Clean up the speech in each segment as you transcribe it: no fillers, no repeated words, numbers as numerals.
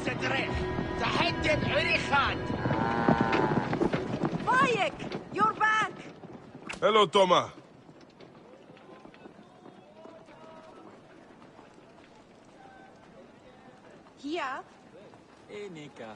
تدريح تحدد عريخات. Bayek, you're back. Hello, Toma. Here. Nika.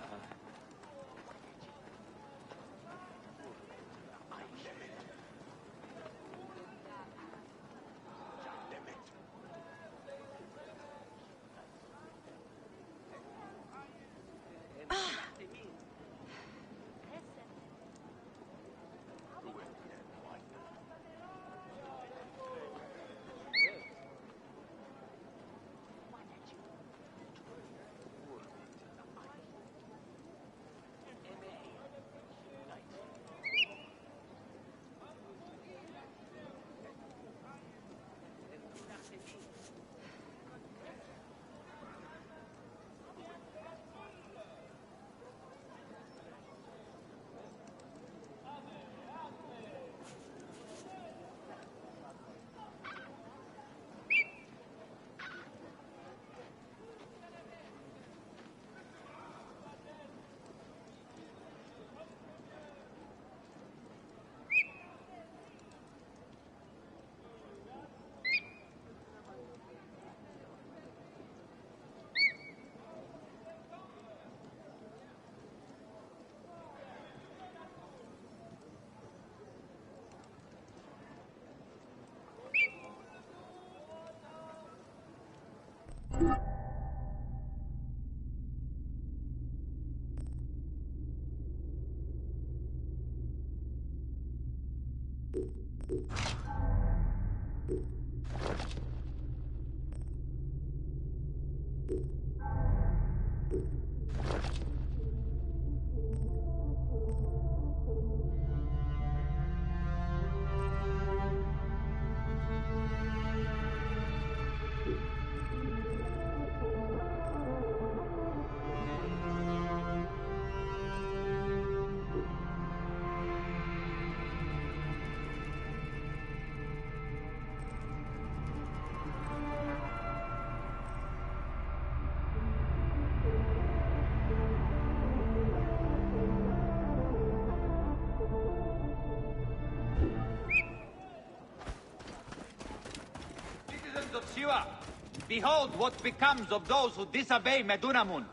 Behold what becomes of those who disobey Medunamun,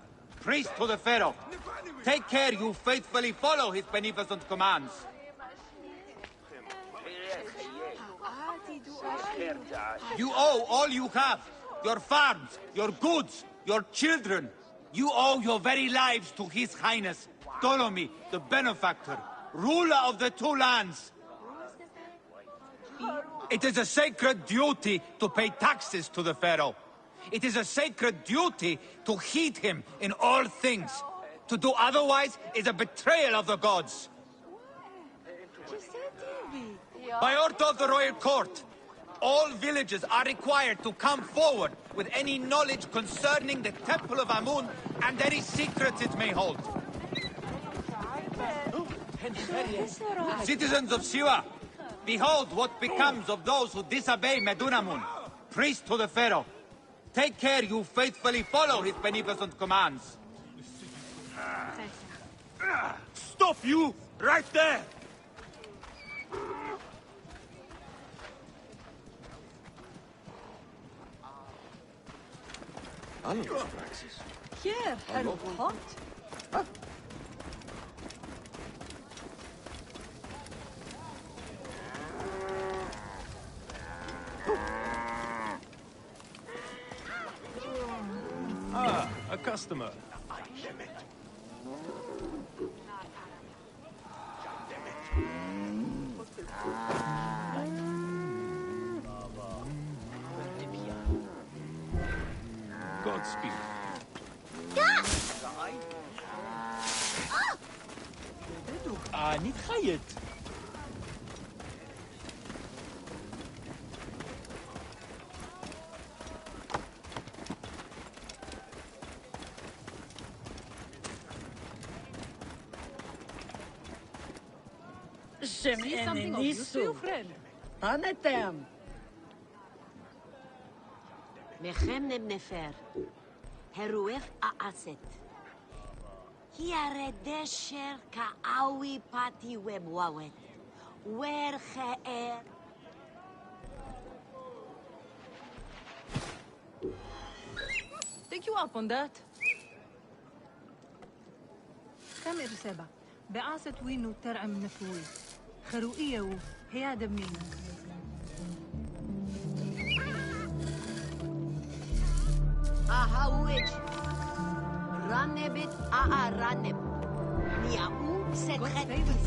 priest to the Pharaoh. Take care you faithfully follow his beneficent commands. You owe all you have, your farms, your goods, your children. You owe your very lives to His Highness, Ptolemy, the benefactor, ruler of the two lands. It is a sacred duty to pay taxes to the Pharaoh. It is a sacred duty to heed him in all things. To do otherwise is a betrayal of the gods. By order of the royal court, all villagers are required to come forward with any knowledge concerning the Temple of Amun and any secrets it may hold. Citizens of Siwa, behold what becomes of those who disobey Medunamun, priest to the Pharaoh. Take care you faithfully follow his beneficent commands. Stop you! Right there! Here, Herr Hot. A customer. Godspeed. نتخيل See something of use to you, friend. Mechem nem nefer. Heruef aaset. Hiare desher kaawi pati webwawet. Wer geer. Take you up on that. كم إرسابة بعاسة وينو ترعم نفوي خروئية هي دمينا Ahawij. Ranebit raneb. Niau setretis.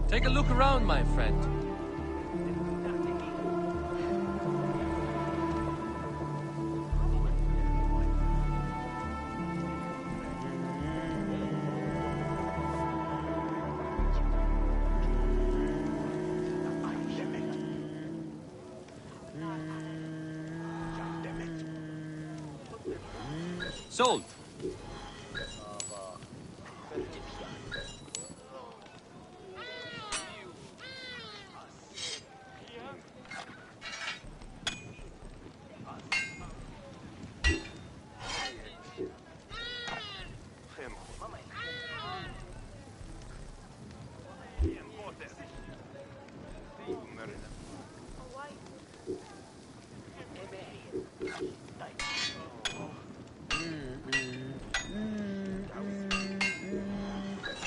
Take a look around, my friend. Sold.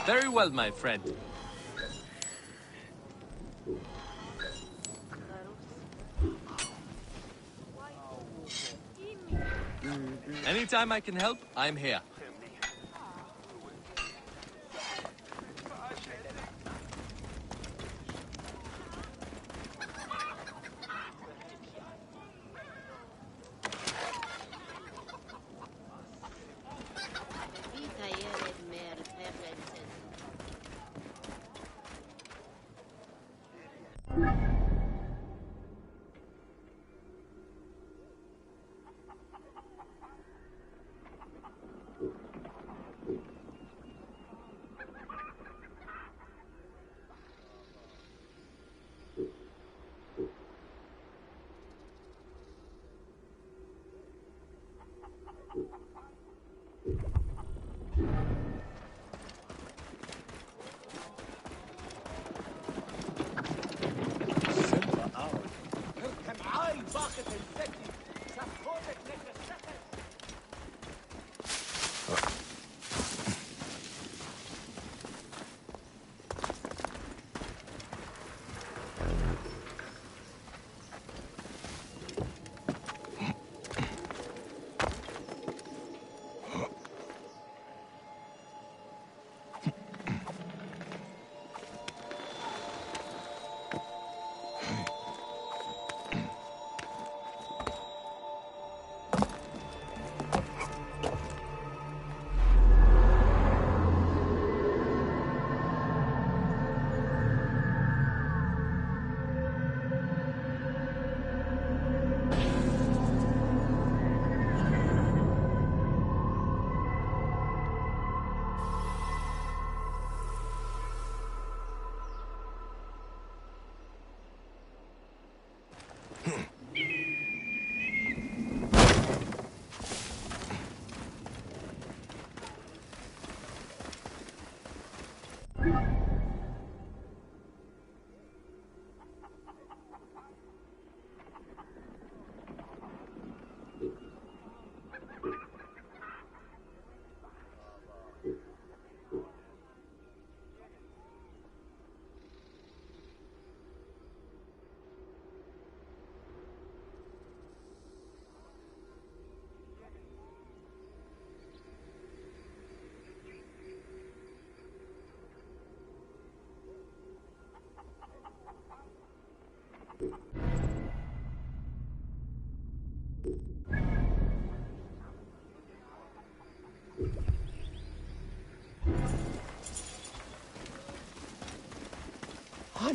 Very well, my friend. Anytime I can help, I'm here.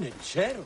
Panachero.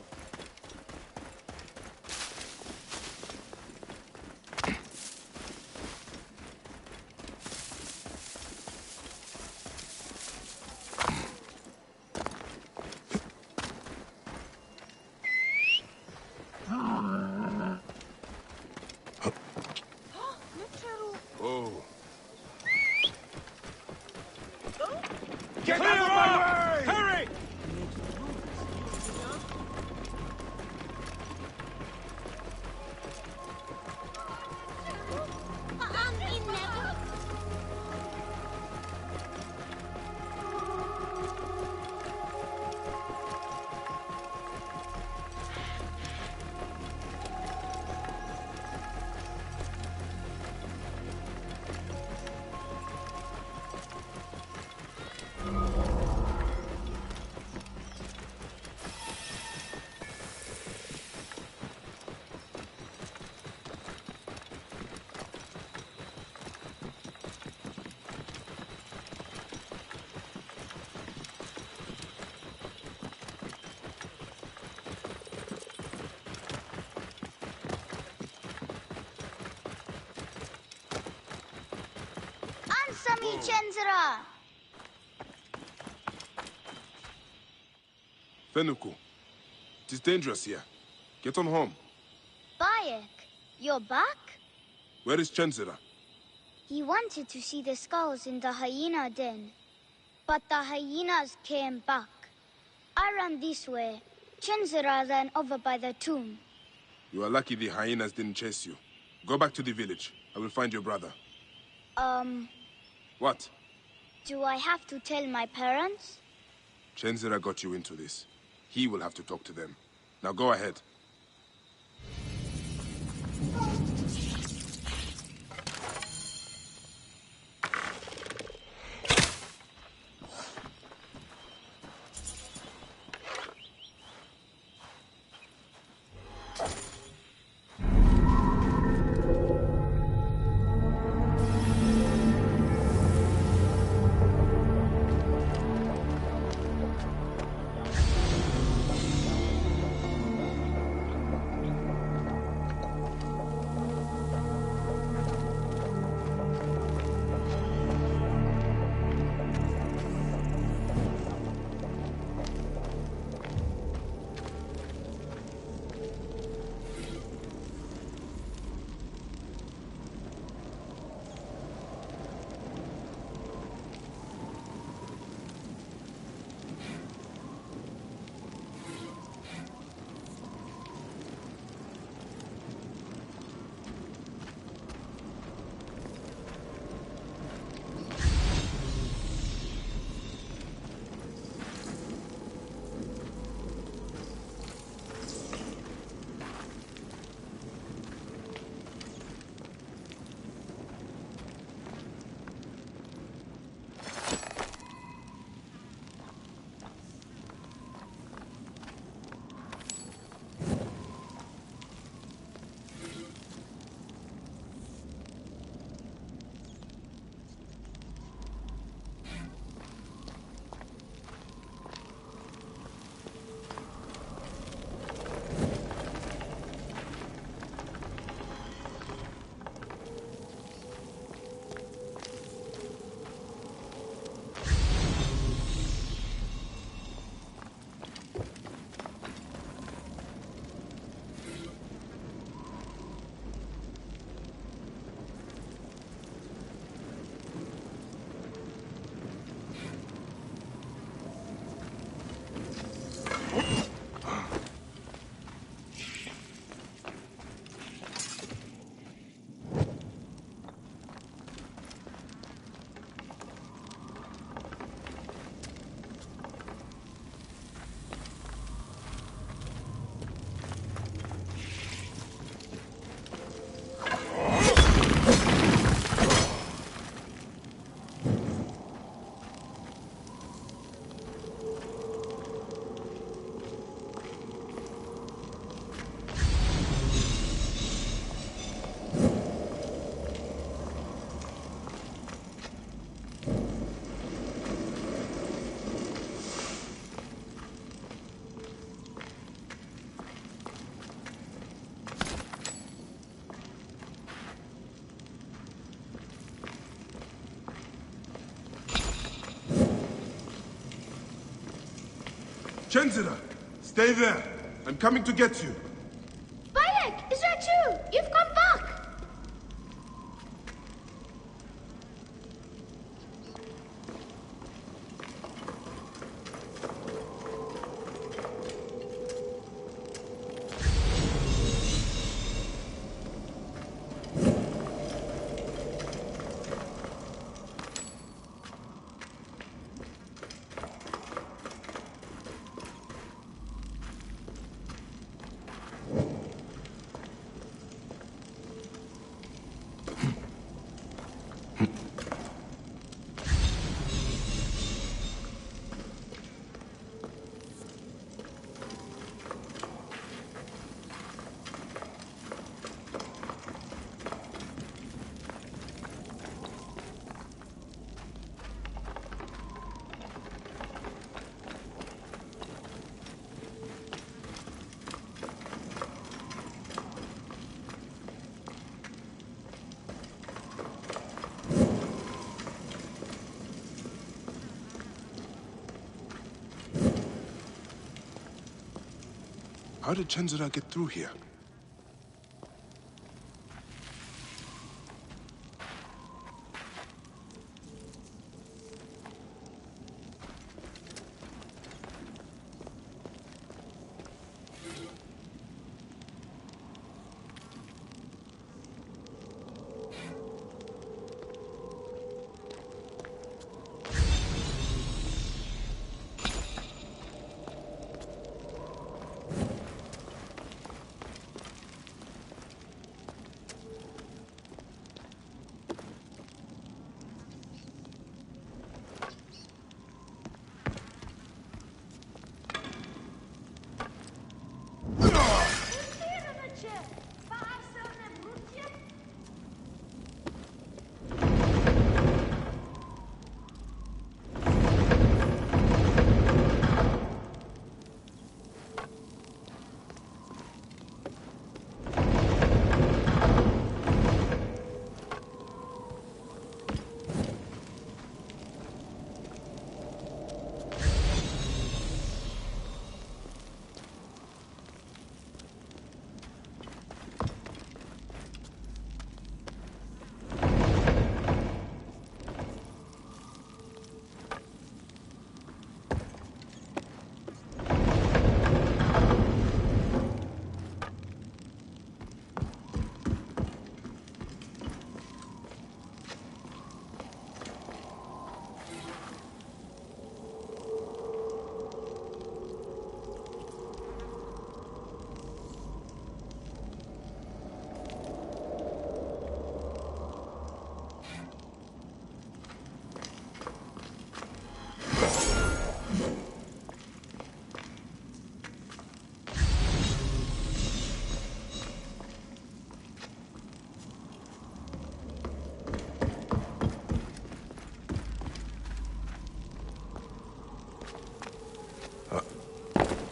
Chenzera! Fenuku, it is dangerous here. Get on home. Bayek, you're back? Where is Chenzira? He wanted to see the skulls in the hyena den, but the hyenas came back. I ran this way. Chenzera ran over by the tomb. You are lucky the hyenas didn't chase you. Go back to the village. I will find your brother. What? Do I have to tell my parents? Chenzira got you into this. He will have to talk to them. Now go ahead. Chenzira, stay there. I'm coming to get you. Bayek, is that you? You've come back! How did Chenzura get through here?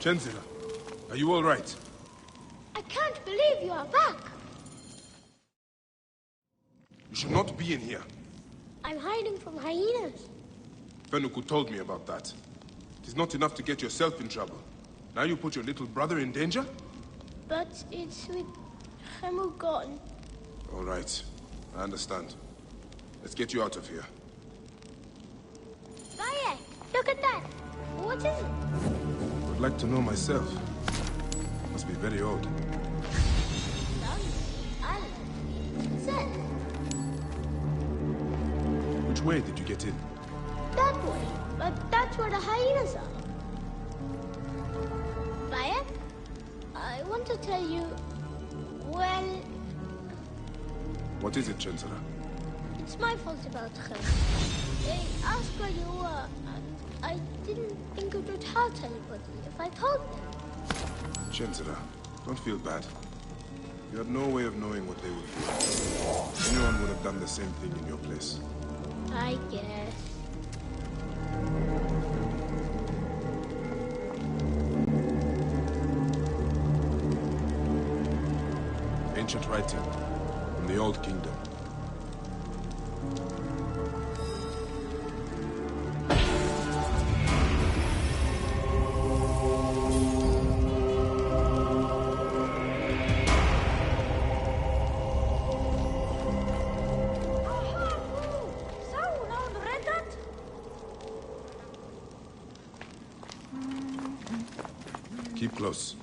Chenzura, are you all right? I can't believe you are back. You should not be in here. I'm hiding from hyenas. Fenuku told me about that. It is not enough to get yourself in trouble. Now you put your little brother in danger? But it's with Hemugon. All right, I understand. Let's get you out of here. Bayek, look at that. What is it? I'd like to know myself. Must be very old. Which way did you get in? That way, but that's where the hyenas are. Bayek, I want to tell you, well... What is it, Chenzura? It's my fault about him. They asked where you were, and I didn't think it would hurt anybody if I told them. Chenzura, don't feel bad. You had no way of knowing what they would do. Anyone would have done the same thing in your place. I guess. Ancient writing from the Old Kingdom. Keep close.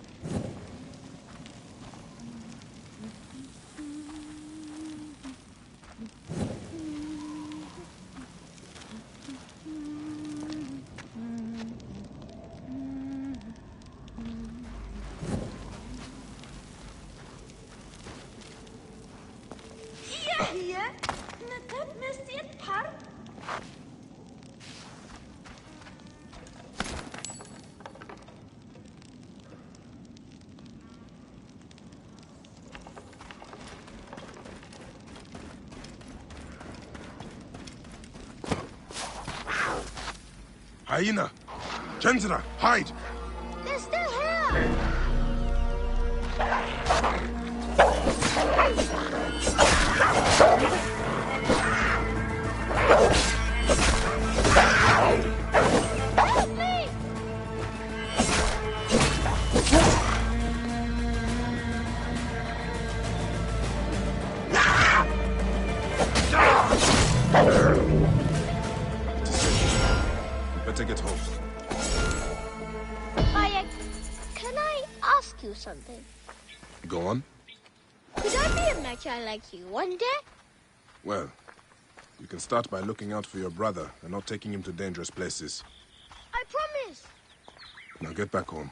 Hyena! Chenzura, hide! They're still here! Help me! Can I ask you something? Go on. Could I be a Magi like you one day? Well, you can start by looking out for your brother and not taking him to dangerous places. I promise. Now get back home.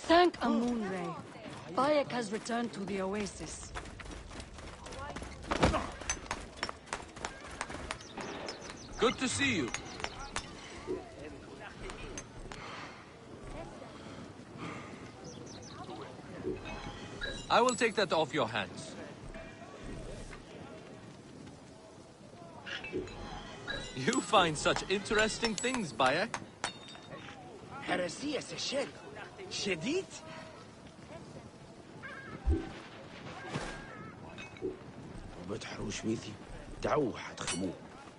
Thank Amun-Re. Bayek has returned to the oasis. Good to see you. I will take that off your hands. You find such interesting things, Bayek. هرسية الشيخ شديد. وبتحرو شويتي دعو حد خمو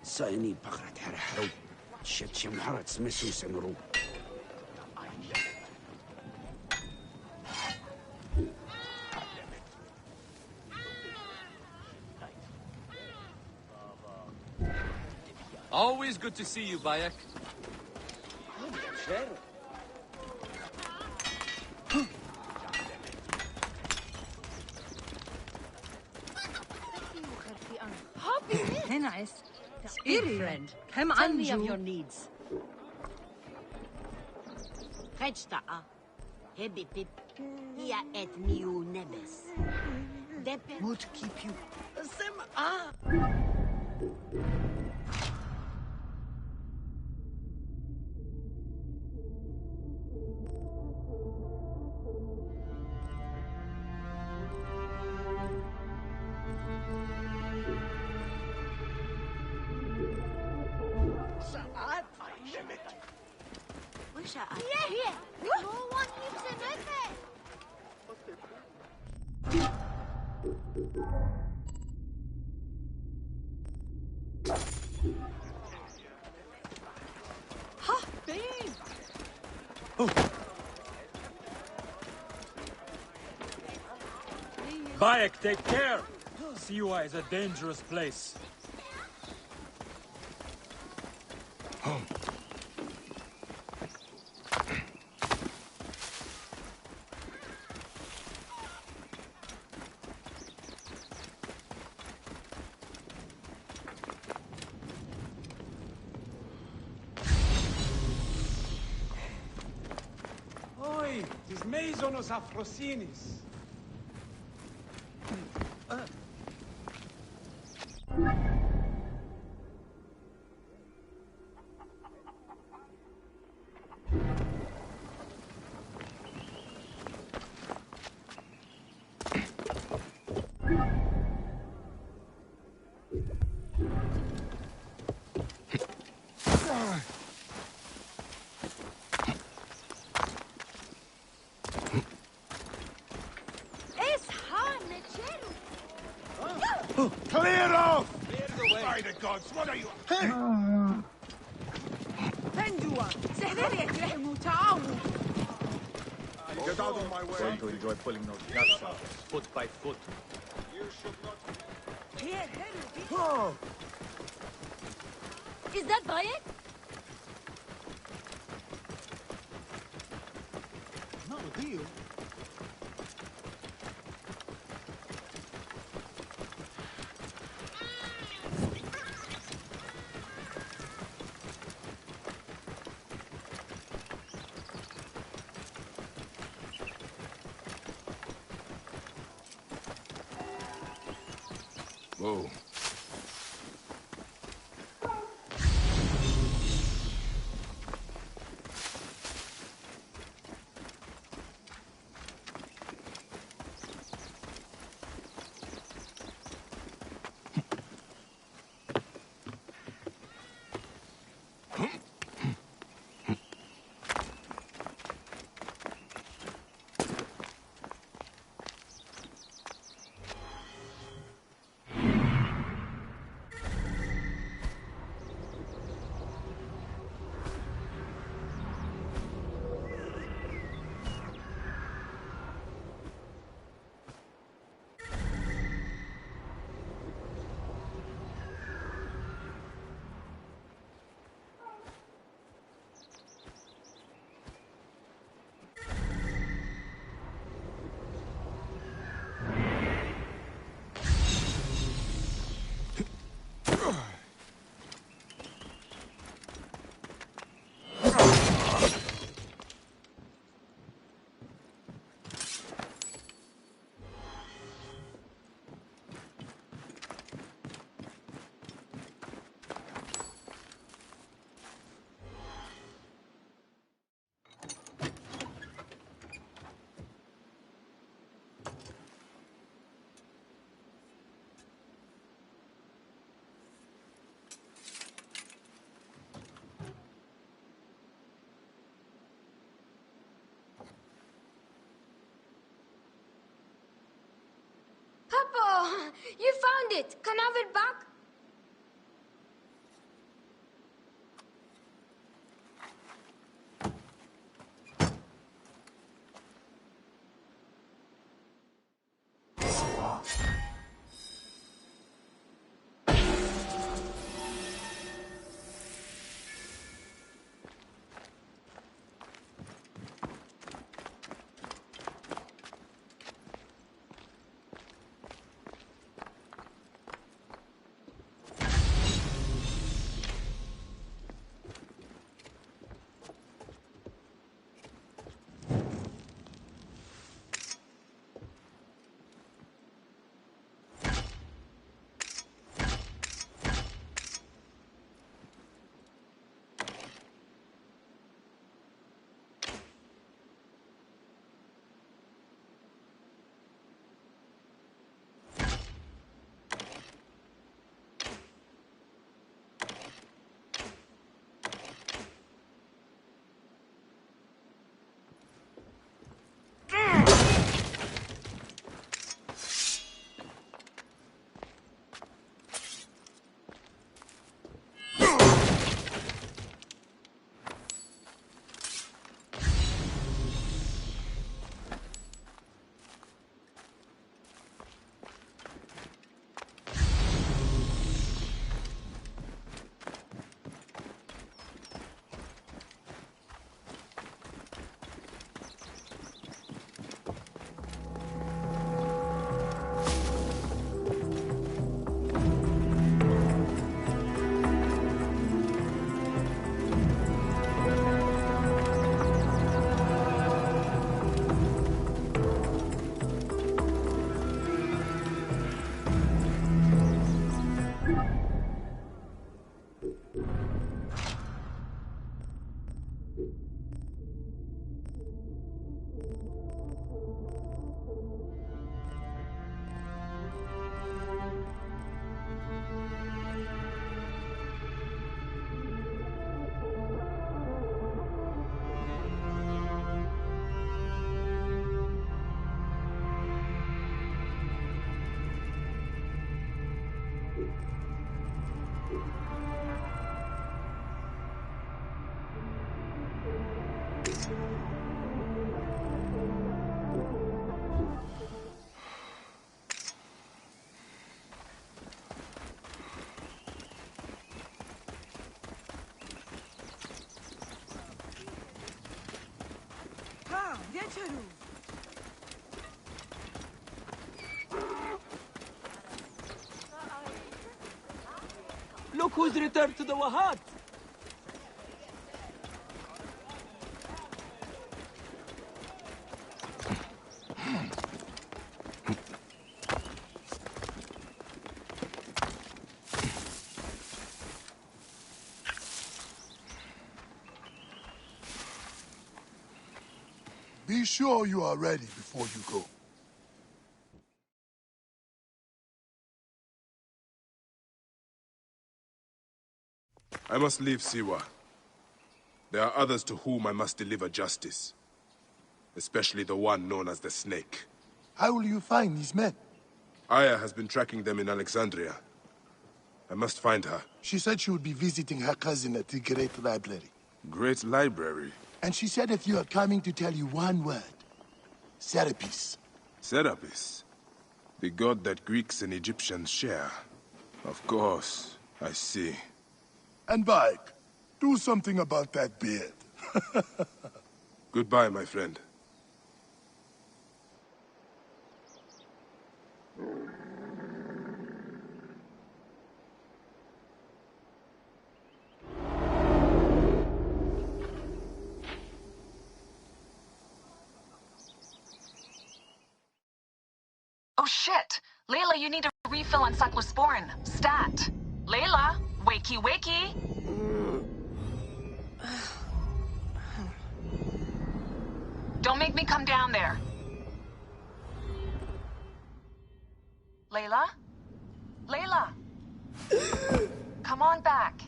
سايني بقرة حرحرو شد شمحرة سمسو سمرو. Always good to see you, Bayek. ناعس. Speak, friend. كم Tell me of عنجو. your needs. Rečta'a. Hebi pip. Ia et miu nebes. Depe. Would keep you. Wisha a. Here! No one lives in it! Ha! Babe! Bayek, take care! Siwa is a dangerous place. Oi, tis meizonos afrosinis. Clear off! By the gods, what are you? فندوا. سهلة يكرهموا تعاونوا. Get out of my way! Going to enjoy pulling those nuts out, foot by foot. Is that Bayek? No deal. Whoa. Papa! You found it! Can I have it back? Who's returned to the Wahat? Be sure you are ready before you go. I must leave Siwa. There are others to whom I must deliver justice. Especially the one known as the Snake. How will you find these men? Aya has been tracking them in Alexandria. I must find her. She said she would be visiting her cousin at the Great Library. Great Library? And she said if you are coming to tell you one word. Serapis. Serapis? The god that Greeks and Egyptians share. Of course, I see. And Bayek, do something about that beard. Goodbye, my friend. Oh shit! Layla, you need a refill on cyclosporin. Stat. Layla, wakey wakey! Don't make me come down there. Layla? Layla! Come on back.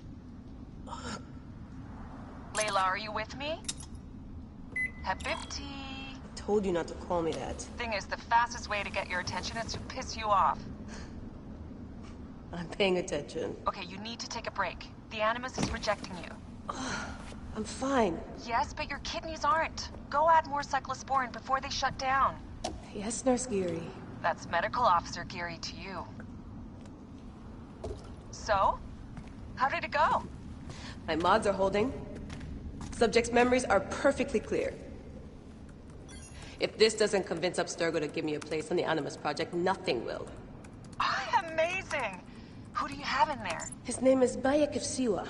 Layla, are you with me? Pt.3. Told you not to call me that. Thing is, the fastest way to get your attention is to piss you off. I'm paying attention. Okay, you need to take a break. The Animus is rejecting you. I'm fine. Yes, but your kidneys aren't. Go add more cyclosporin before they shut down. Yes, Nurse Geary. That's Medical Officer Geary to you. So? How did it go? My mods are holding. Subject's memories are perfectly clear. If this doesn't convince Abstergo to give me a place on the Animus Project, nothing will. Amazing! Who do you have in there? His name is Bayek of Siwa.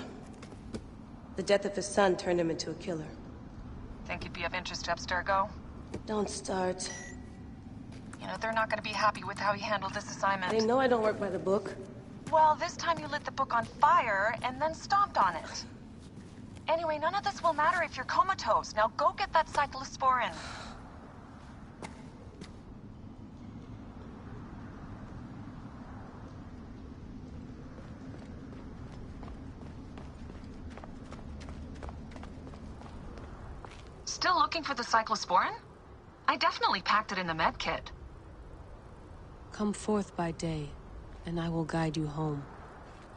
The death of his son turned him into a killer. Think you'd be of interest to Abstergo? Don't start. You know, they're not gonna be happy with how you handled this assignment. They know I don't work by the book. Well, this time you lit the book on fire and then stomped on it. Anyway, none of this will matter if you're comatose. Now go get that cyclosporin. Still looking for the cyclosporin? I definitely packed it in the med kit. Come forth by day, and I will guide you home.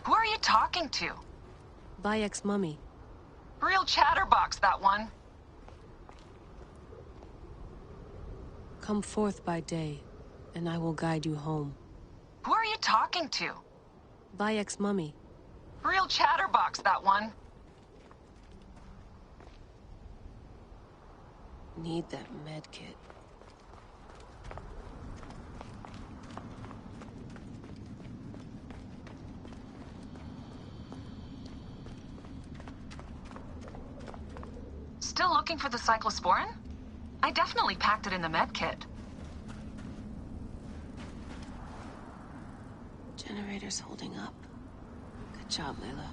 Who are you talking to? Bayek's mummy. Real chatterbox, that one. Come forth by day, and I will guide you home. Who are you talking to? Bayek's mummy. Real chatterbox, that one. Need that med kit. Still looking for the cyclosporin? I definitely packed it in the med kit. Generator's holding up. Good job, Layla.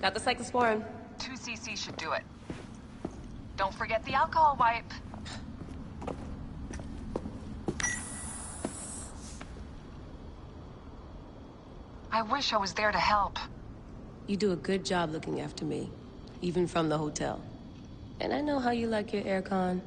Got the cyclosporin. 2 cc should do it. Don't forget the alcohol wipe. I wish I was there to help. You do a good job looking after me, even from the hotel. And I know how you like your aircon.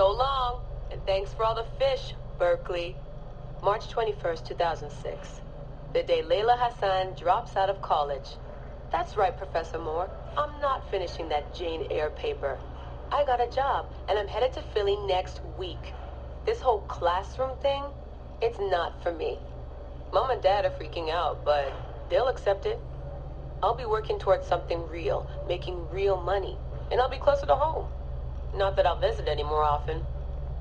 So long, and thanks for all the fish, Berkeley. March 21st, 2006. The day Layla Hassan drops out of college. That's right, Professor Moore. I'm not finishing that Jane Eyre paper. I got a job, and I'm headed to Philly next week. This whole classroom thing, it's not for me. Mom and Dad are freaking out, but they'll accept it. I'll be working towards something real, making real money, and I'll be closer to home. Not that I'll visit any more often.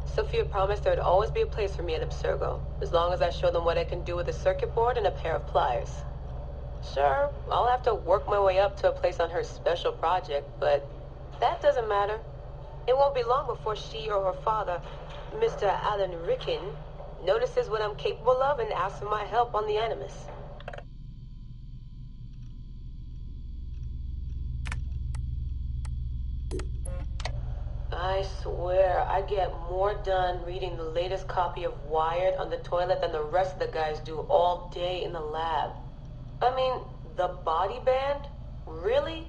Sophia promised there'd always be a place for me at Abstergo, as long as I show them what I can do with a circuit board and a pair of pliers. Sure, I'll have to work my way up to a place on her special project, but that doesn't matter. It won't be long before she or her father, Mr. Alan Ricken, notices what I'm capable of and asks for my help on the Animus. I swear, I get more done reading the latest copy of Wired on the toilet than the rest of the guys do all day in the lab. I mean, the body band? Really?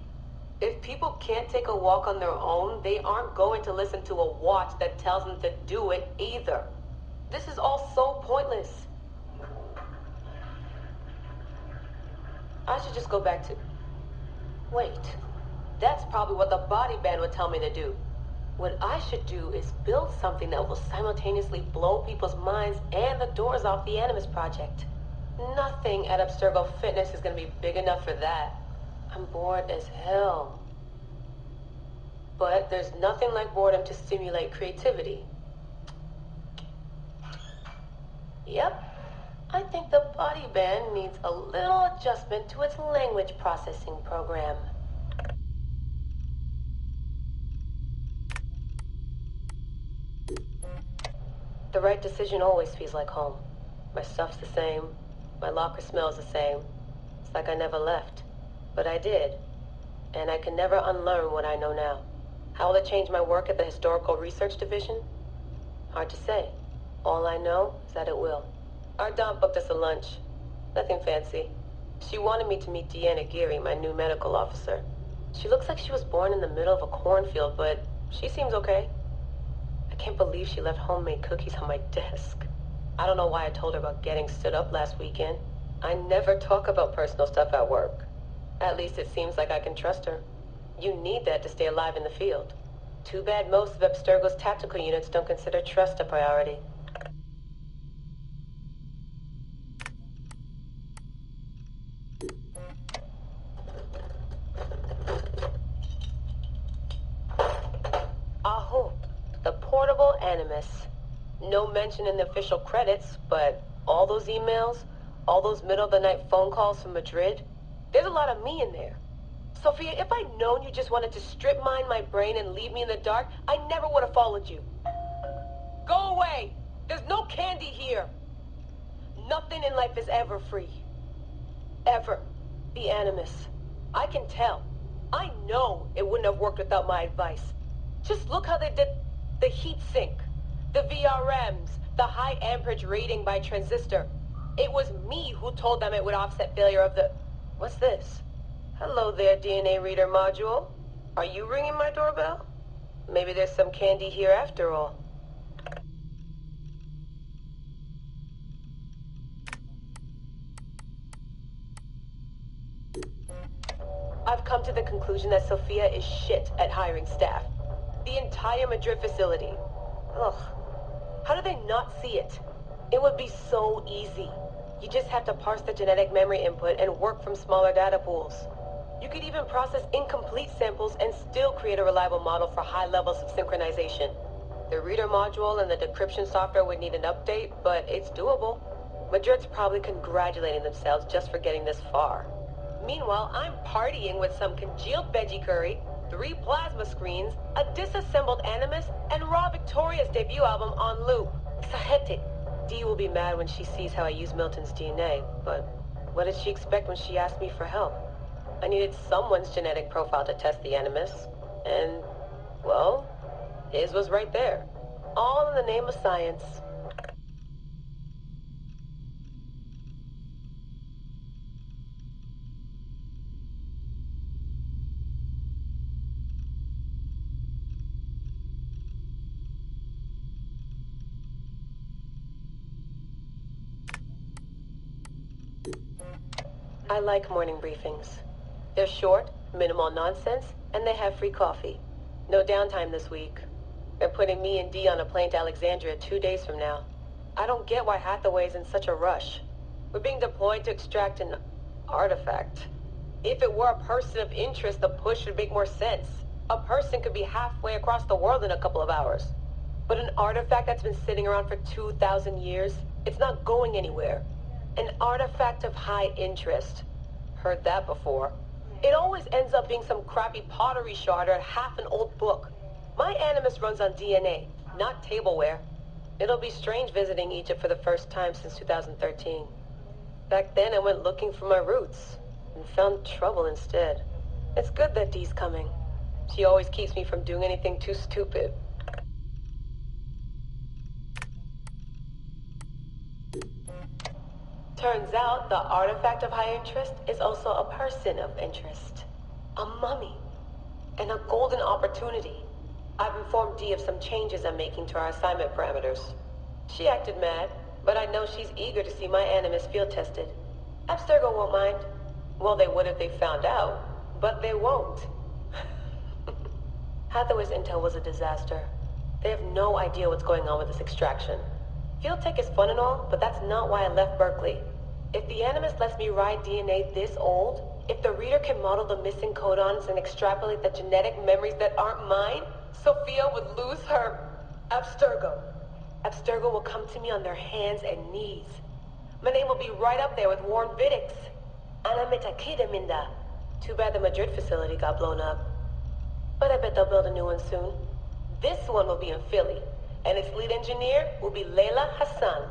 If people can't take a walk on their own, they aren't going to listen to a watch that tells them to do it either. This is all so pointless. I should just go back to... Wait. That's probably what the body band would tell me to do. What I should do is build something that will simultaneously blow people's minds and the doors off the Animus Project. Nothing at Abstergo Fitness is going to be big enough for that. I'm bored as hell. But there's nothing like boredom to stimulate creativity. Yep. I think the body band needs a little adjustment to its language processing program. The right decision always feels like home. My stuff's the same. My locker smells the same. It's like I never left. But I did. And I can never unlearn what I know now. How will it change my work at the Historical Research Division? Hard to say. All I know is that it will. Our Dom booked us a lunch. Nothing fancy. She wanted me to meet Deanna Geary, my new medical officer. She looks like she was born in the middle of a cornfield, but she seems okay. I can't believe she left homemade cookies on my desk. I don't know why I told her about getting stood up last weekend. I never talk about personal stuff at work. At least it seems like I can trust her. You need that to stay alive in the field. Too bad most of Abstergo's tactical units don't consider trust a priority. Aho, the portable Animus. No mention in the official credits, but all those emails, all those middle-of-the-night phone calls from Madrid, there's a lot of me in there. Sophia, if I'd known you just wanted to strip mine my brain and leave me in the dark, I never would have followed you. Go away! There's no candy here! Nothing in life is ever free. Ever. The Animus. I can tell. I know it wouldn't have worked without my advice. Just look how they did the heat sink, the VRMs, the high amperage rating by transistor. It was me who told them it would offset failure of the... What's this? Hello there, DNA reader module. Are you ringing my doorbell? Maybe there's some candy here after all. I've come to the conclusion that Sophia is shit at hiring staff. The entire Madrid facility. Ugh. How do they not see it? It would be so easy. You just have to parse the genetic memory input and work from smaller data pools. You could even process incomplete samples and still create a reliable model for high levels of synchronization. The reader module and the decryption software would need an update, but it's doable. Madrid's probably congratulating themselves just for getting this far. Meanwhile, I'm partying with some congealed veggie curry, 3 plasma screens, a disassembled Animus, and Raw Victoria's debut album on loop. Sahete. Dee will be mad when she sees how I use Milton's DNA, but what did she expect when she asked me for help? I needed someone's genetic profile to test the Animus, and, well, his was right there. All in the name of science. I like morning briefings. They're short, minimal nonsense, and they have free coffee. No downtime this week. They're putting me and Dee on a plane to Alexandria 2 days from now. I don't get why Hathaway's in such a rush. We're being deployed to extract an artifact. If it were a person of interest, the push would make more sense. A person could be halfway across the world in a couple of hours. But an artifact that's been sitting around for 2,000 years, it's not going anywhere. An artifact of high interest. Heard that before. It always ends up being some crappy pottery shard or half an old book. My animus runs on DNA, not tableware. It'll be strange visiting Egypt for the first time since 2013. Back then I went looking for my roots, and found trouble instead. It's good that Dee's coming. She always keeps me from doing anything too stupid. Turns out the artifact of high interest is also a person of interest. A mummy. And a golden opportunity. I've informed Dee of some changes I'm making to our assignment parameters. She acted mad, but I know she's eager to see my animus field tested. Abstergo won't mind. Well, they would if they found out, but they won't. Hathaway's intel was a disaster. They have no idea what's going on with this extraction. Field tech is fun and all, but that's not why I left Berkeley. If the animus lets me ride DNA this old, if the reader can model the missing codons and extrapolate the genetic memories that aren't mine, Sophia would lose her Abstergo. Abstergo will come to me on their hands and knees. My name will be right up there with Warren Vidick's. Ana Metakidaminda. Too bad the Madrid facility got blown up. But I bet they'll build a new one soon. This one will be in Philly, and its lead engineer will be Layla Hassan.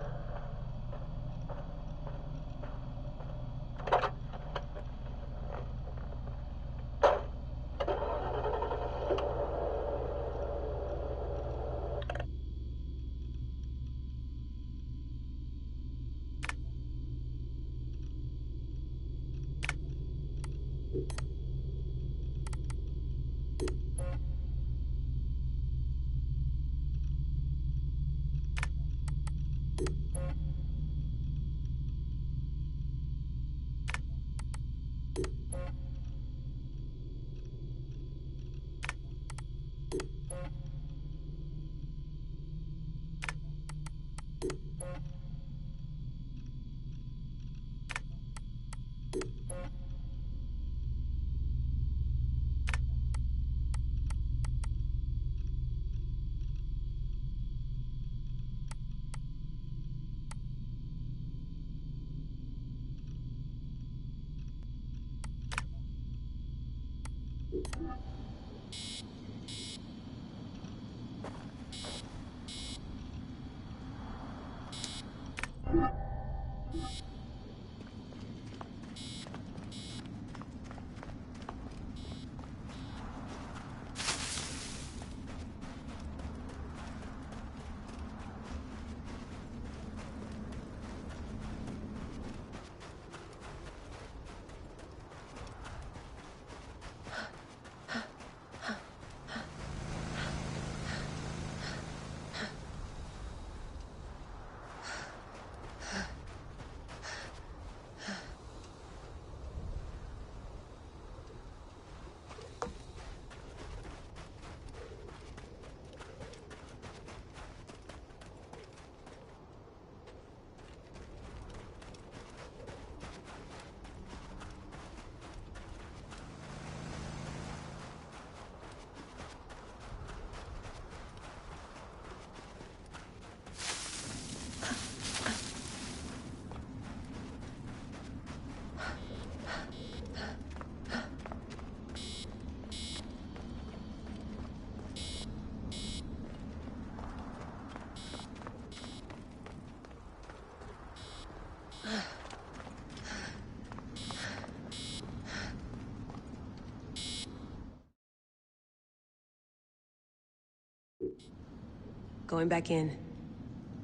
Going back in.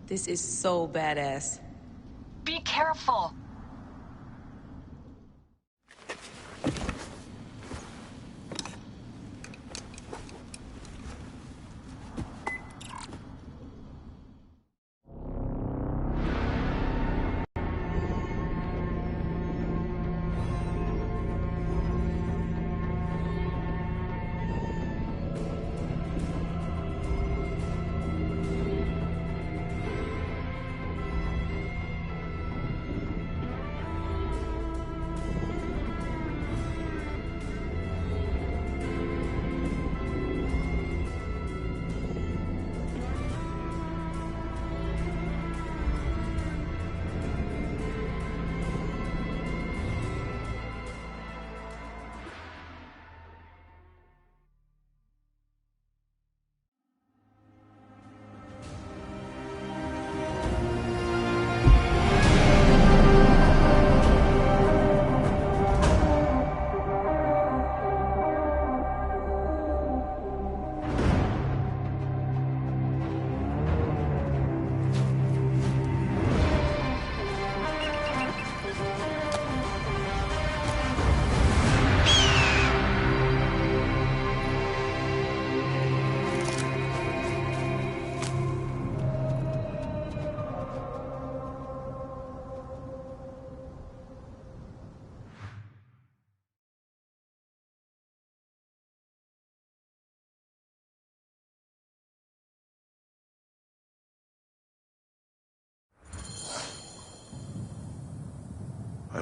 This is so badass. Be careful!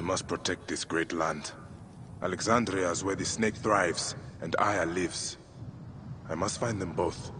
must protect this great land. Alexandria is where the snake thrives, and Aya lives. I must find them both.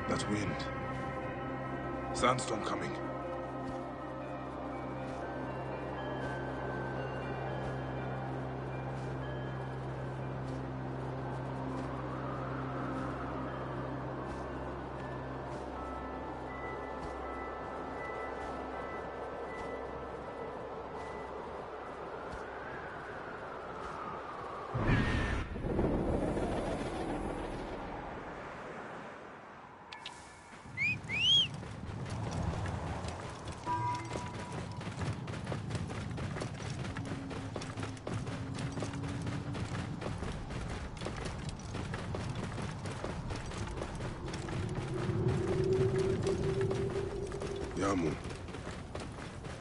That wind. Sandstorm coming. Yamu.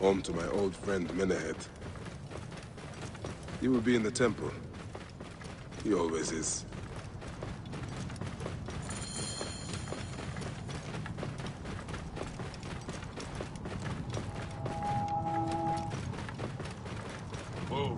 Home to my old friend Menehet. He will be in the temple. He always is. Whoa.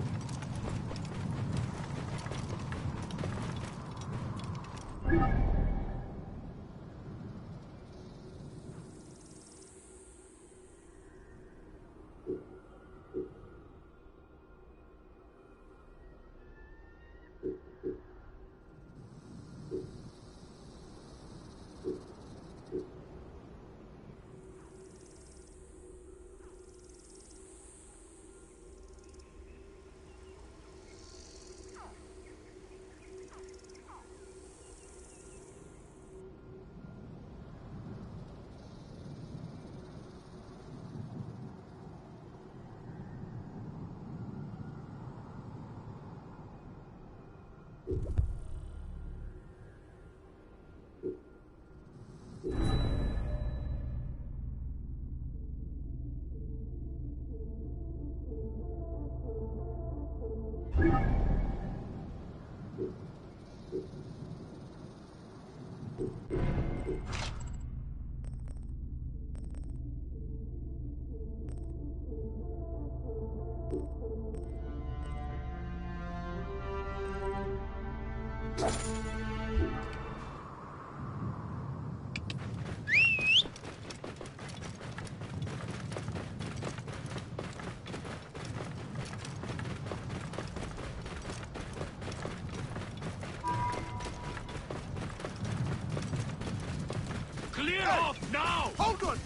Clear off now! Hold on!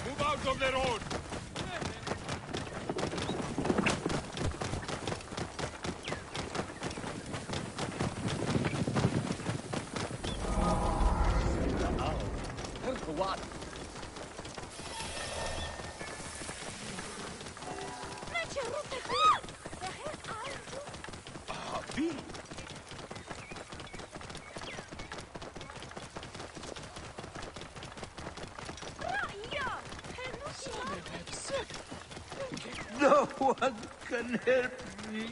Move out of the road! No one can help me.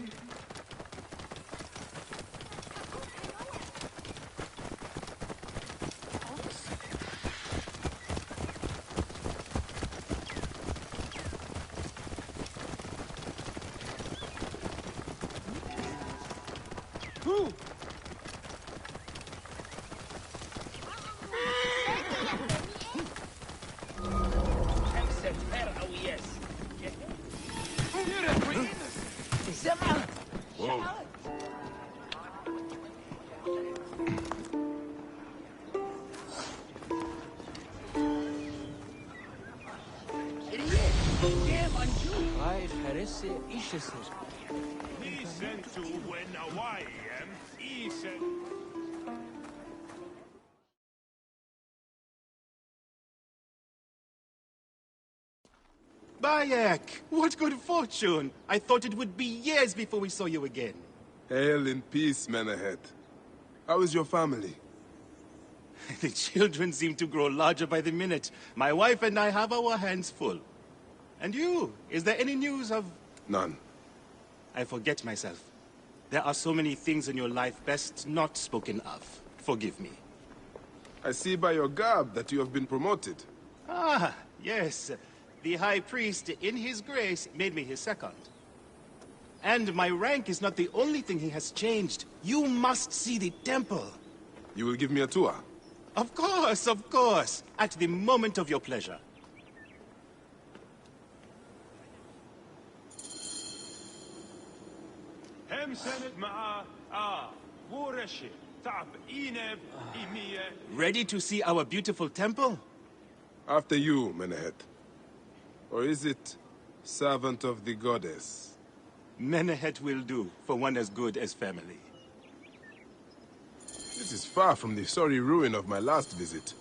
Bayek, what good fortune! I thought it would be years before we saw you again. Hail in peace, Menehet. How is your family? The children seem to grow larger by the minute. My wife and I have our hands full. And you, is there any news of... None. I forget myself. There are so many things in your life best not spoken of. Forgive me. I see by your garb that you have been promoted. Ah, yes. The High Priest, in his grace, made me his second. And my rank is not the only thing he has changed. You must see the temple. You will give me a tour? Of course, of course. At the moment of your pleasure. Ready to see our beautiful temple? After you, Menehet. Or is it servant of the goddess? Menehet will do for one as good as family. This is far from the sorry ruin of my last visit.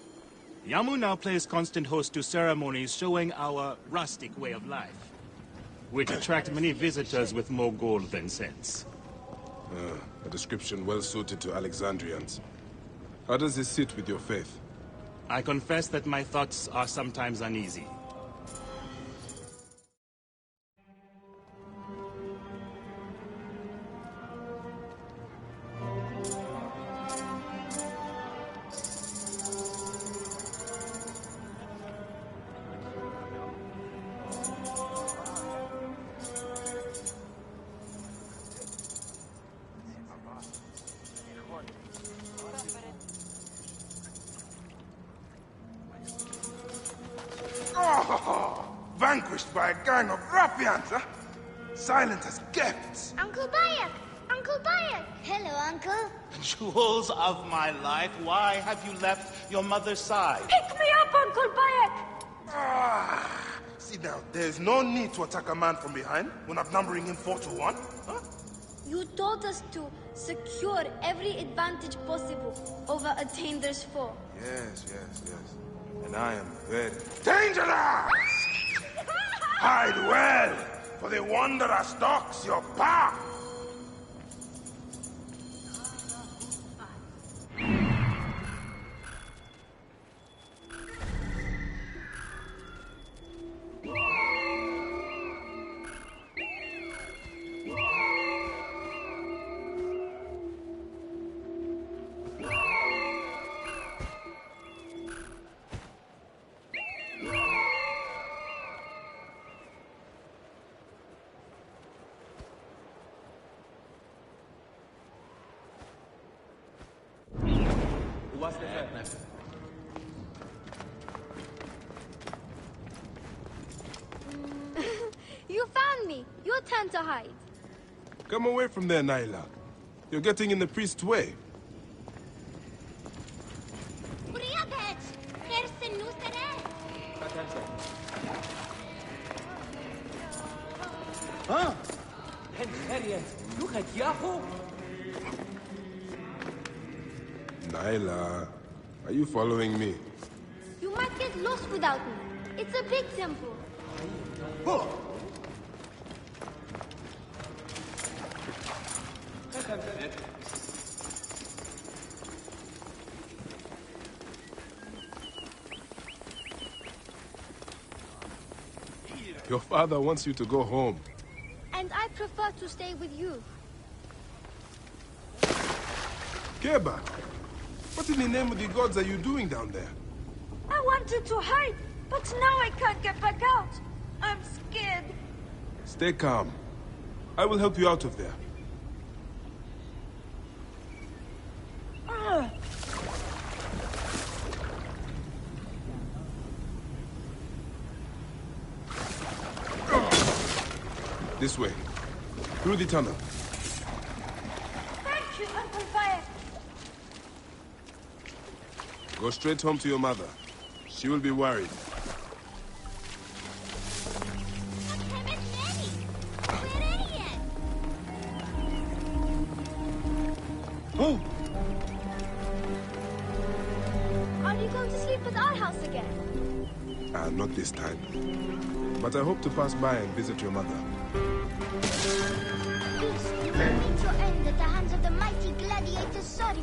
Yamu now plays constant host to ceremonies showing our rustic way of life, which attract many visitors with more gold than sense. A description well suited to Alexandrians. How does this sit with your faith? I confess that my thoughts are sometimes uneasy. Vanquished by a gang of ruffians, huh? Silent as kept. Uncle Bayek! Uncle Bayek! Hello, Uncle. Jewels of my life, why have you left your mother's side? Pick me up, Uncle Bayek! See now, there's no need to attack a man from behind when outnumbering him 4-1. Huh? You told us to secure every advantage possible over a dangerous foe. Yes. And I am very dangerous! Hide well, for the wanderer stalks your path! What's the fact? You found me. Your turn to hide. Come away from there, Naila. You're getting in the priest's way. Huh? Look at Yahoo! Naila, are you following me? You might get lost without me. It's a big temple. Your father wants you to go home. And I prefer to stay with you. Keba, what in the name of the gods are you doing down there? I wanted to hide, but now I can't get back out. I'm scared. Stay calm. I will help you out of there. This way. Through the tunnel. Thank you, Uncle Fire. Go straight home to your mother. She will be worried. Oh! Are you going to sleep at our house again? Not this time. But I hope to pass by and visit your mother. Beast, you will meet your end at the hands of the mighty gladiator Soris.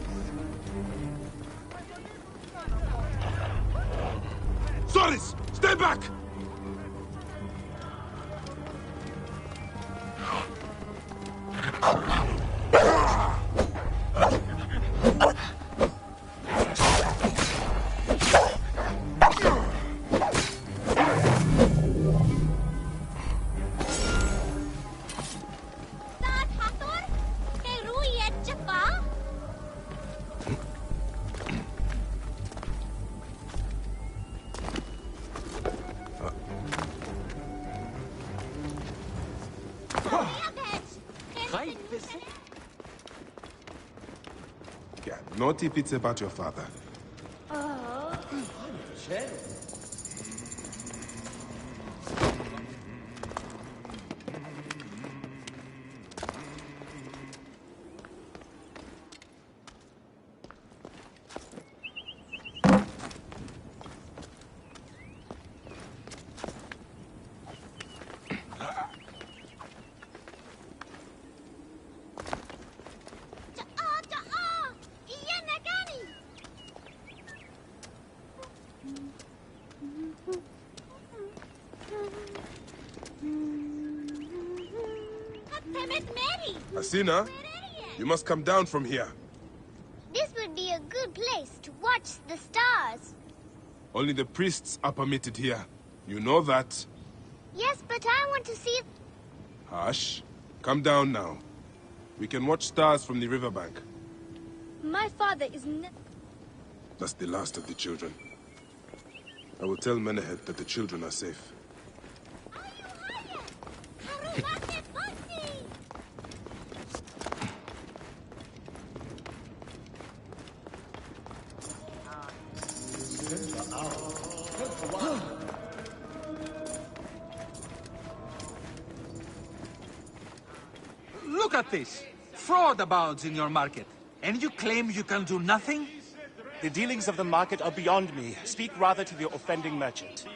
Soris! Stay back! Yeah, naughty pizza about your father. Asina, you must come down from here. This would be a good place to watch the stars. Only the priests are permitted here. You know that. Yes, but I want to see... Hush. Come down now. We can watch stars from the riverbank. My father is That's the last of the children. I will tell Menehet that the children are safe. Look at this. Fraud abounds in your market. And you claim you can do nothing? The dealings of the market are beyond me. Speak rather to the offending merchant.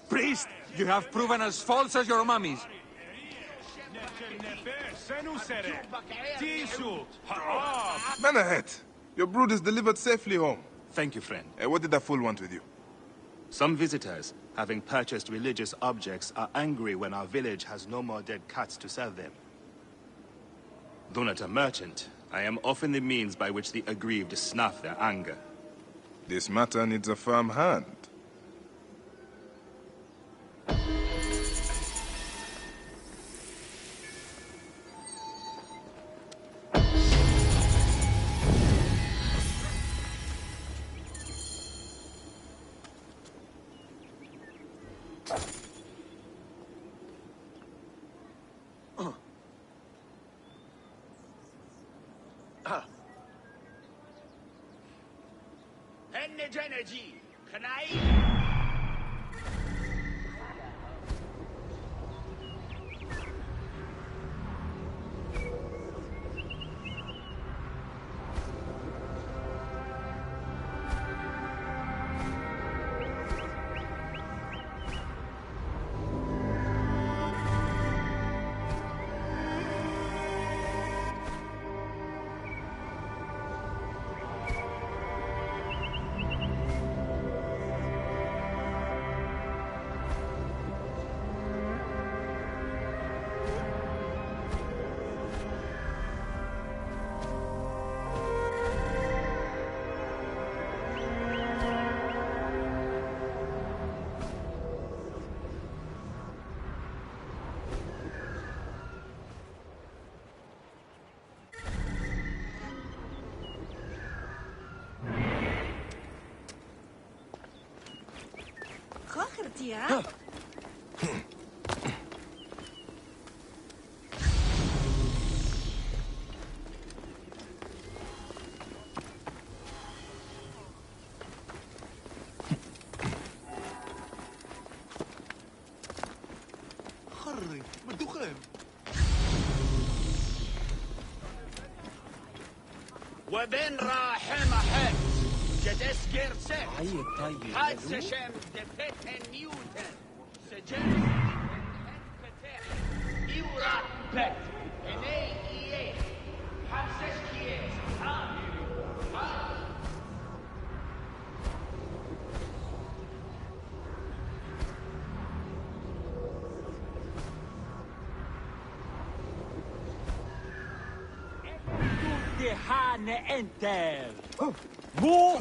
Priest, you have proven as false as your mummies. Menehet, your brood is delivered safely home. Thank you, friend. What did that fool want with you? Some visitors, having purchased religious objects, are angry when our village has no more dead cats to sell them. Though not a merchant, I am often the means by which the aggrieved snuff their anger. This matter needs a firm hand. Yeah? خري بالدخان. وبين راح محت جد اسكر سك طيب حد سشم دفت نيوتن سجل فتح يورا بت هني ايه حسش كيس ها tutti hanno enter. Mu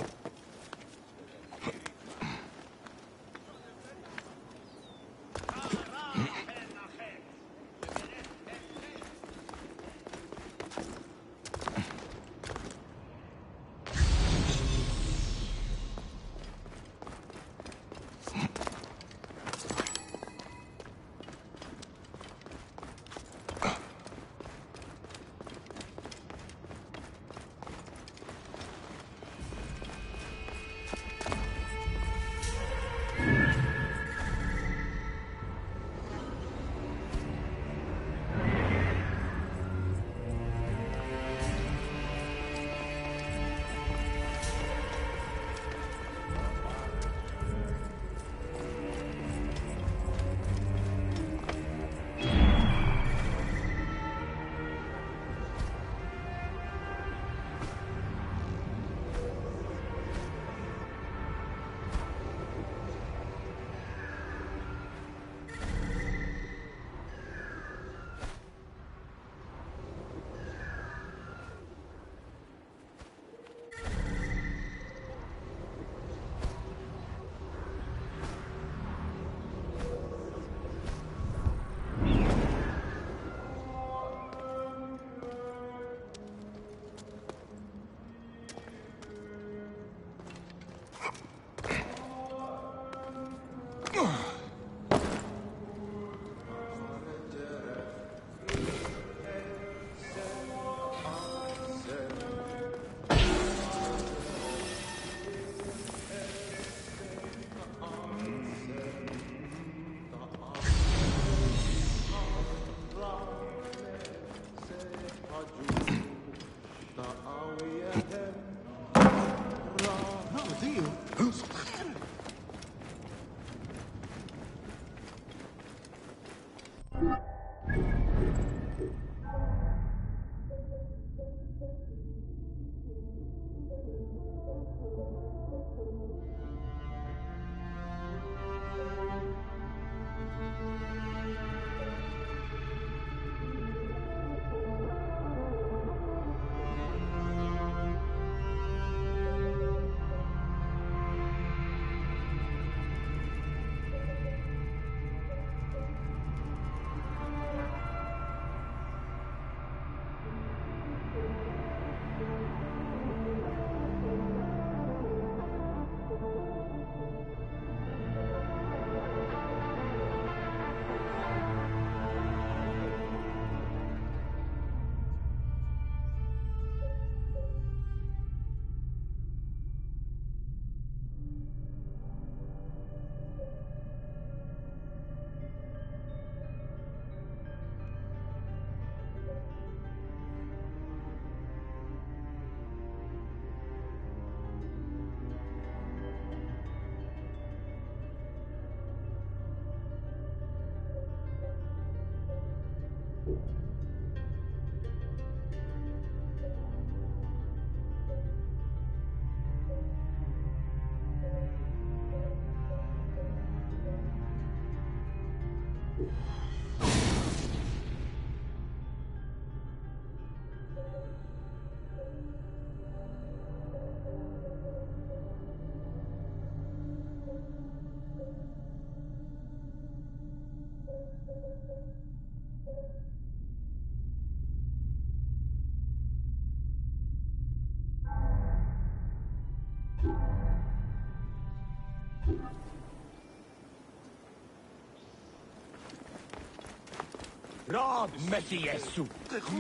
Rab Meti Yesu.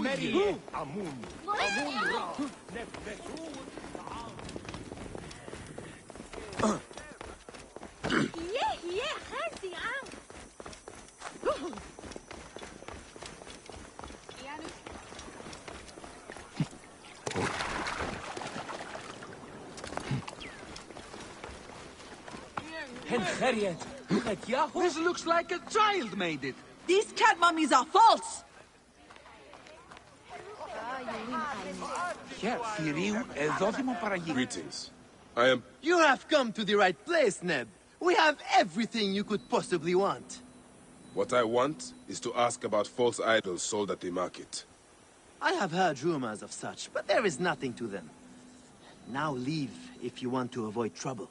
Meri Amun. Amun Ra. Nefesu. This looks like a child made it. These cat mummies are false! Greetings. I am... You have come to the right place, Neb. We have everything you could possibly want. What I want is to ask about false idols sold at the market. I have heard rumors of such, but there is nothing to them. Now leave if you want to avoid trouble.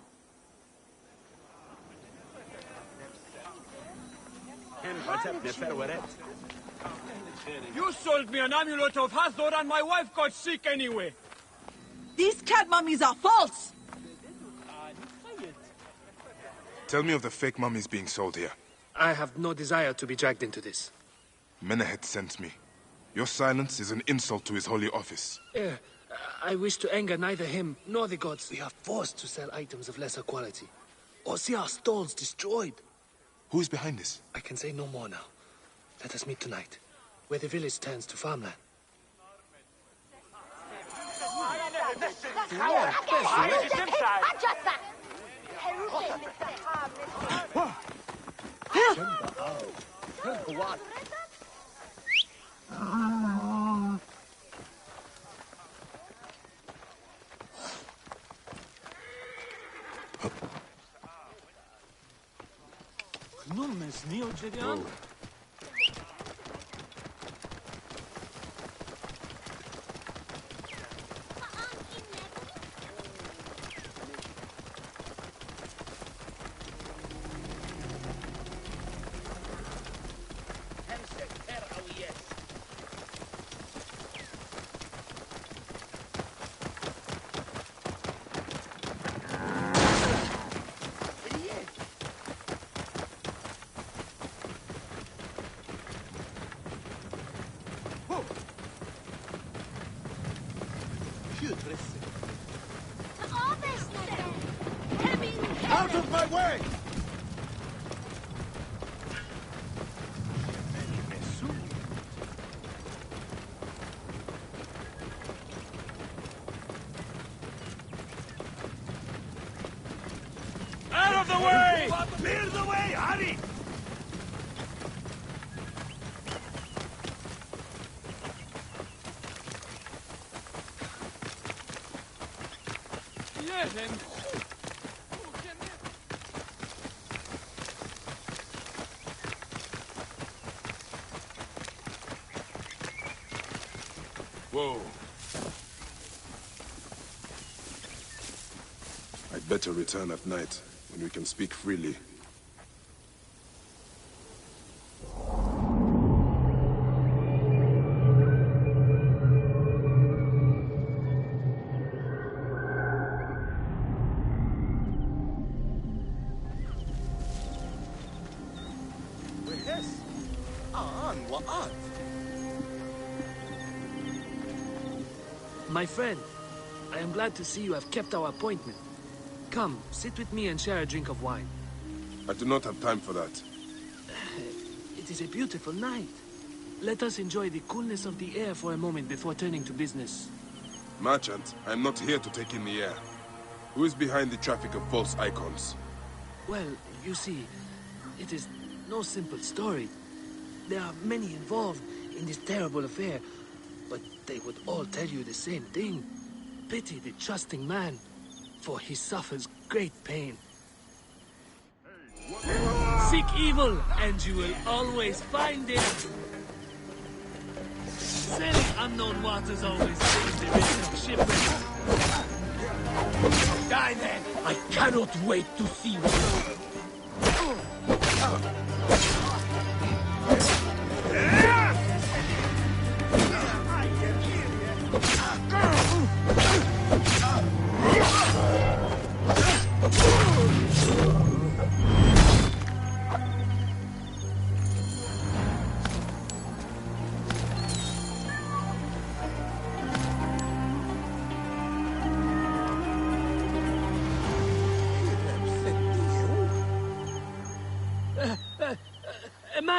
You sold me an amulet of Hathor and my wife got sick anyway. These cat mummies are false! Tell me of the fake mummies being sold here. I have no desire to be dragged into this. Menehet sent me. Your silence is an insult to his holy office. I wish to anger neither him nor the gods. We are forced to sell items of lesser quality, or see our stalls destroyed. Who is behind this? I can say no more now. Let us meet tonight, where the village turns to farmland. Out of my way! Out of the way! Clear the way, hurry! Whoa. I'd better return at night, when we can speak freely. My friend, I am glad to see you have kept our appointment. Come, sit with me and share a drink of wine. I do not have time for that. It is a beautiful night. Let us enjoy the coolness of the air for a moment before turning to business. Merchant, I am not here to take in the air. Who is behind the traffic of false icons? Well, you see, it is no simple story. There are many involved in this terrible affair, but they would all tell you the same thing. Pity the trusting man, for he suffers great pain. Seek evil, and you will always find it. Sailing unknown waters always brings the risk of shipwreck. Die then! I cannot wait to see what...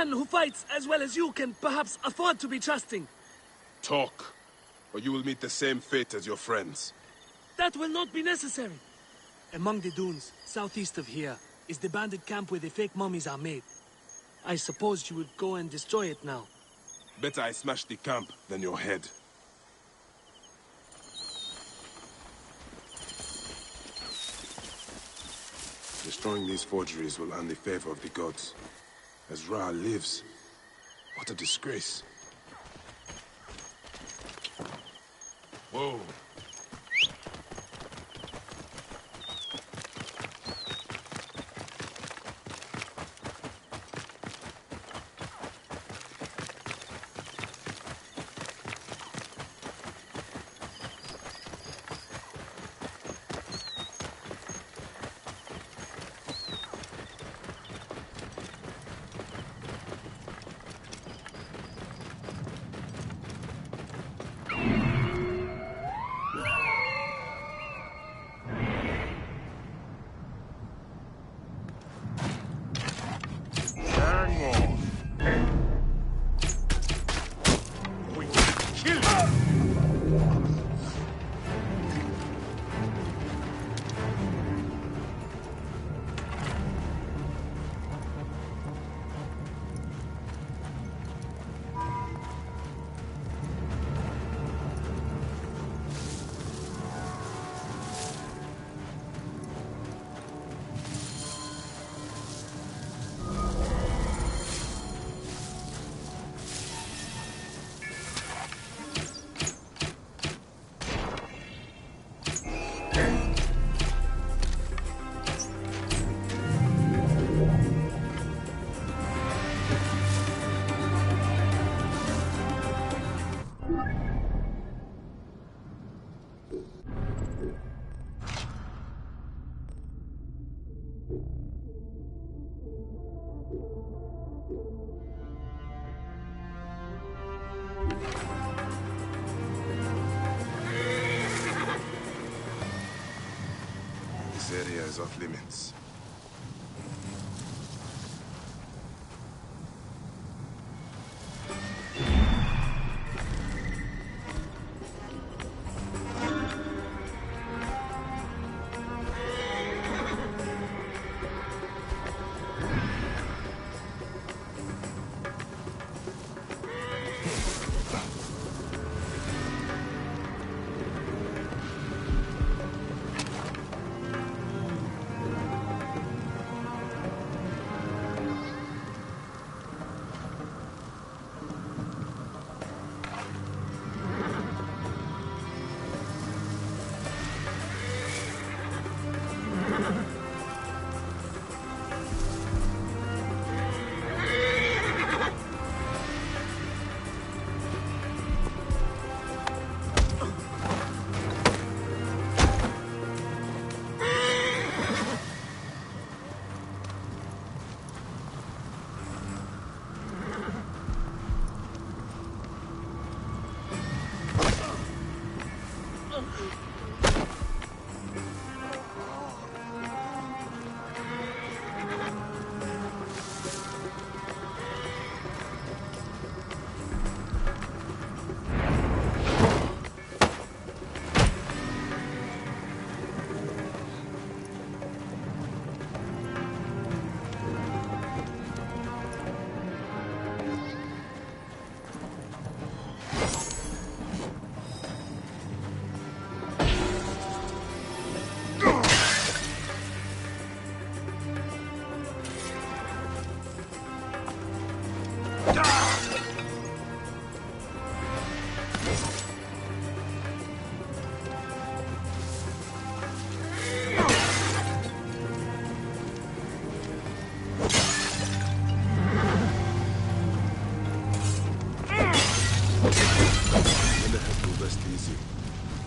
man who fights as well as you can perhaps afford to be trusting. Talk, or you will meet the same fate as your friends. That will not be necessary. Among the dunes, southeast of here, is the bandit camp where the fake mummies are made. I suppose you would go and destroy it now. Better I smash the camp than your head. Destroying these forgeries will earn the favor of the gods. As Ra lives, what a disgrace. Whoa. This area is off limits.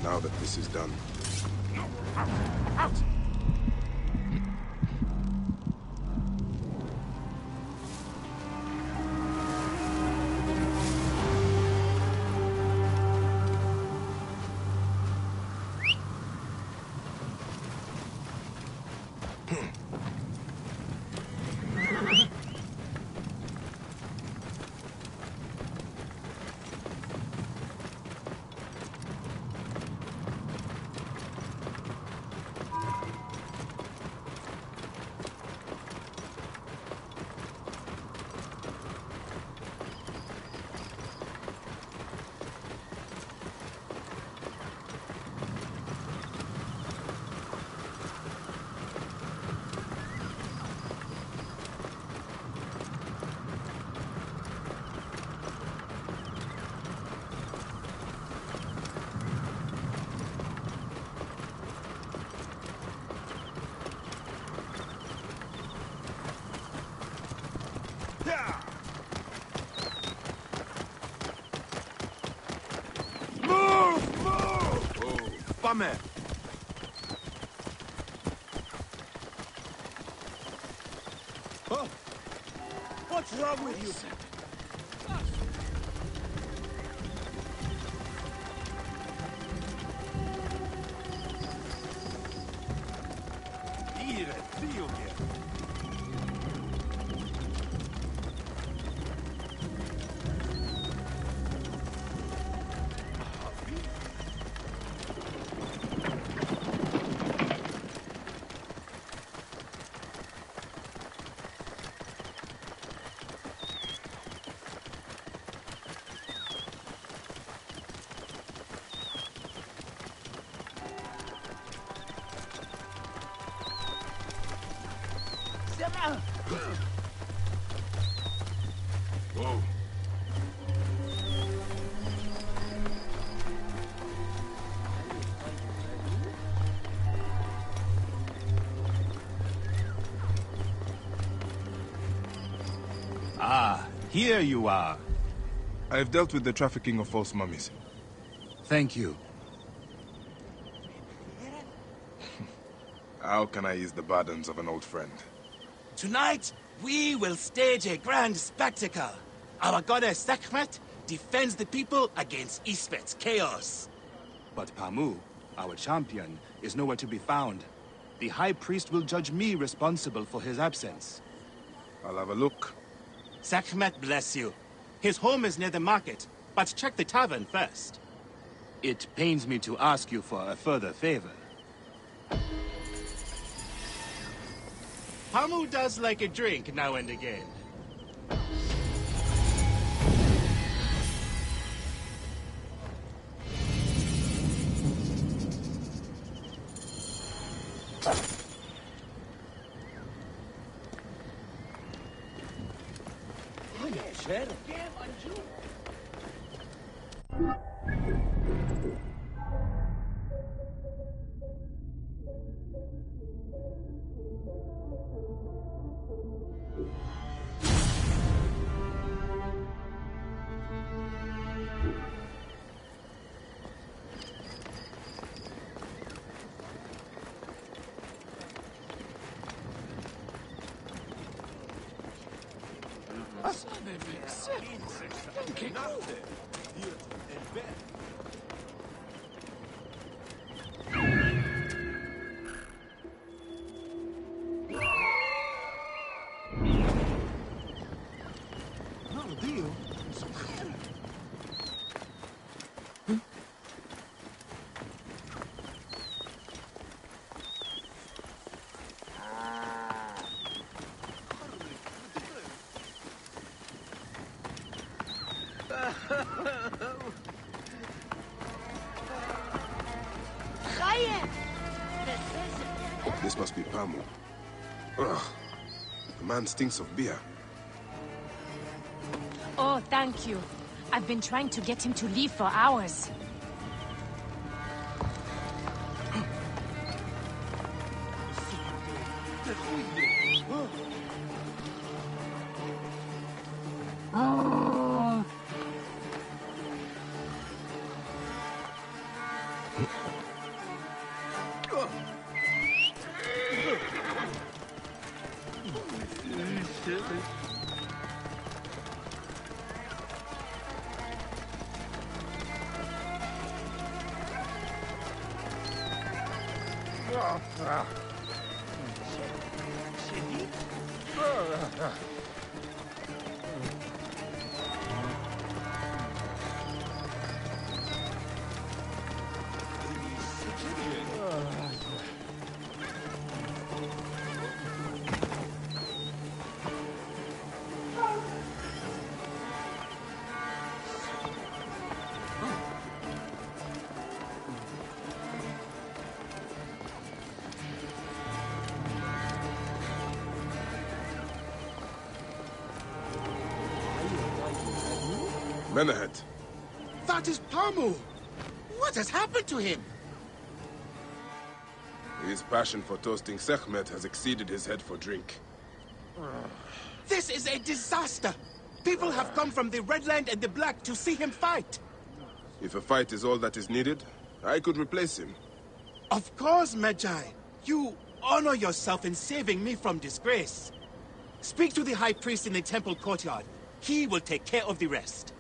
Now that this is done. Pame. Oh, what's wrong with you? Dire, frio che. Whoa. Ah, here you are. I've dealt with the trafficking of false mummies. Thank you. How can I ease the burdens of an old friend? Tonight, we will stage a grand spectacle. Our goddess Sekhmet defends the people against Ispet's chaos. But Pamu, our champion, is nowhere to be found. The High Priest will judge me responsible for his absence. I'll have a look. Sekhmet bless you. His home is near the market, but check the tavern first. It pains me to ask you for a further favor. Pamu does like a drink now and again. This must be Pamu. Ugh. The man stinks of beer. Oh, thank you. I've been trying to get him to leave for hours. Men ahead. That is Pamu! What has happened to him? His passion for toasting Sekhmet has exceeded his head for drink. This is a disaster! People have come from the Red Land and the Black to see him fight! If a fight is all that is needed, I could replace him. Of course, Magi. You honor yourself in saving me from disgrace. Speak to the high priest in the temple courtyard. He will take care of the rest.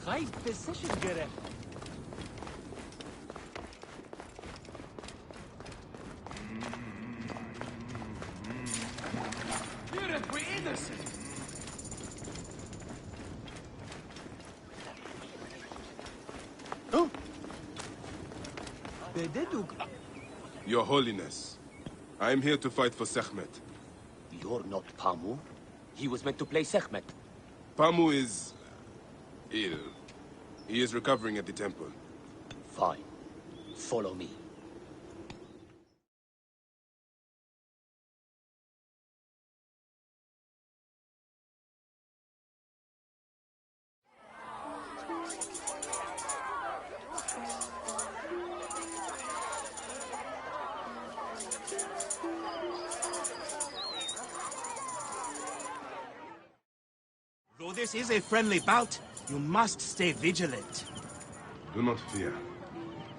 خايف بالسيشن جرى. We're innocent. Oh. They did. Your Holiness, I am here to fight for Sekhmet. You're not Pamu? He was meant to play Sekhmet. Pamu is ill. He is recovering at the temple. Fine. Follow me. Though this is a friendly bout, you must stay vigilant. Do not fear.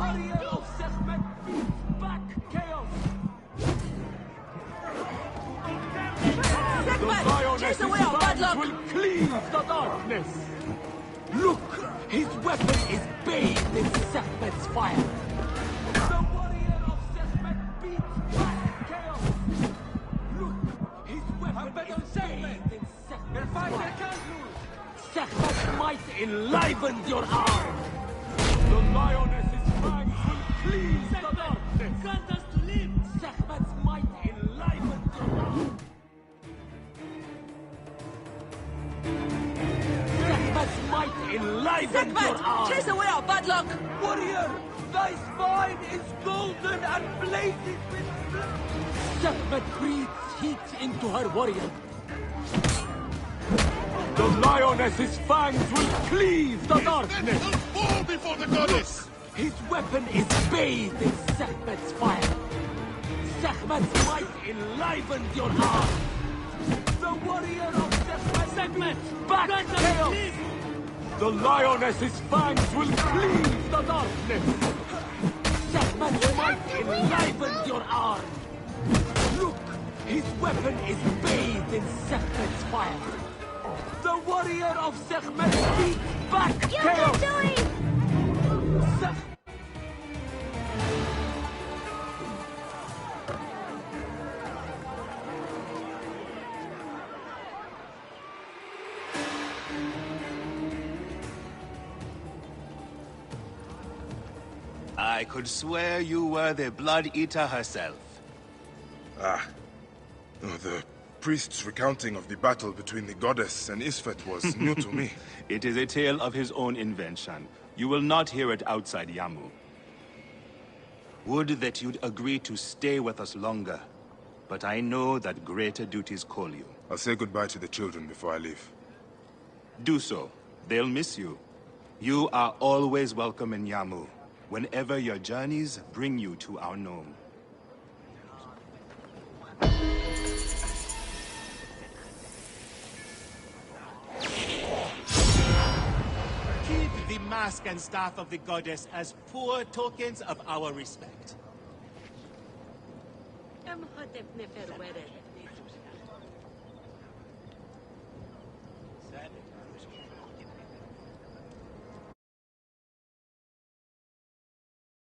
warrior of Sekhmet beats back chaos. The lioness's fangs will cleave the darkness. Look, his weapon is bathed in Sekhmet's fire. The warrior of Sekhmet beats back chaos. Look, his weapon is bathed in Sekhmet's fire. Sekhmet's might enlivens your arm. The lioness's fangs will cleave the darkness. Grant us to live. Sekhmet's might enlivens your arm. Sekhmet's might enlivens your arm. Chase away our bad luck. Warrior, thy spine is golden and blazing with blood. Sekhmet breathes heat into her warrior. The lioness's fangs will cleave the darkness. Fall before the goddess! His weapon is bathed in Sekhmet's fire. Sekhmet's might enlivens your arm. The warrior of Sekhmet back chaos. The lioness's fangs will cleave the darkness. Sekhmet's might enlivens your arm. Look, his weapon is bathed in Sekhmet's fire. The warrior of Sekhmet beats back chaos! I could swear you were the Blood Eater herself. Ah. Oh, the priest's recounting of the battle between the goddess and Isfet was new to me. It is a tale of his own invention. You will not hear it outside Yamu. Would that you'd agree to stay with us longer. But I know that greater duties call you. I'll say goodbye to the children before I leave. Do so. They'll miss you. You are always welcome in Yamu, whenever your journeys bring you to our gnome. Keep the mask and staff of the goddess as poor tokens of our respect.